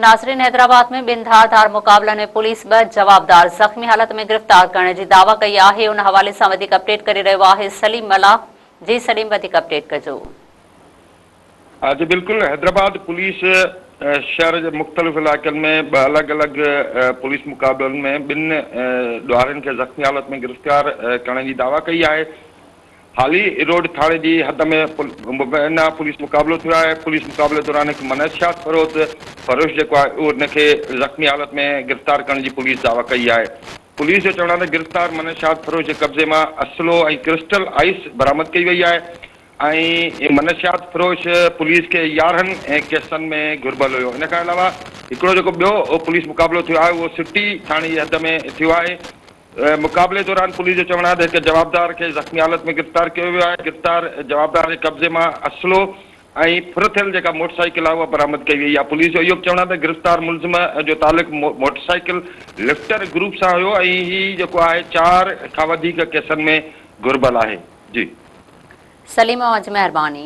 नाज़रीन, हैदराबाद में ॿिनि धारदार मुक़ाबलनि में पुलिस ॿ जवाबदार ज़ख़्मी हालत में गिरफ़्तार करण जी दावा कई आहे। उन हवाले सां वधीक अपडेट करे रहियो आहे सलीम मला। जी सलीम, वधीक अपडेट कजो। जी बिल्कुल, हैदराबाद पुलिस शहर के मुख्तलिफ़ इलाक़नि में अलग अलग पुलिस मुक़ाबलनि में ॿिनि ॾुआरनि खे ज़ख़्मी हालत में गिरफ़्तार करण जी दावा कई आहे। हाली रोड थाणे जी हद में मुबैना पुलिस मुक़ाबलो थियो आहे। पुलिस मुक़ाबले दौरान एक मनशियात फरोश जेको आहे उहो उनखे ज़ख़्मी हालत में गिरफ़्तार करण जी पुलिस दावा कई आहे। पुलिस जो चवणु आहे त गिरफ़्तार मनशियात फरोश जे कब्ज़े मां असलो ऐं क्रिस्टल आइस बरामद कई वई आहे ऐं मनशियात फरोश पुलिस के 11 केसनि में घुर्बल हुयो। इन खां अलावा हिकिड़ो जेको ॿियो पुलिस मुक़ाबलो थियो आहे उहो सिटी थाणे जी हद में थियो आहे। मुक़ाबले दौरान पुलिस जो चवणु आहे त हिकु जवाबदार खे ज़ख़्मी हालत में गिरफ़्तार कयो वियो आहे। गिरफ़्तार जवाबदार जे कब्ज़े मां असलो ऐं फुरथियल जेका मोटरसाइकिल आहे उहा बरामद कई वई आहे। पुलिस जो इहो बि चवणु आहे त गिरफ़्तार मुलज़िम जो तालुक़ु मोटरसाइकिल लिफ्टर ग्रुप सां हुयो ऐं हीउ जेको आहे 4 खां वधीक केसनि में घुर्बल आहे। जी सलीम, महिरबानी।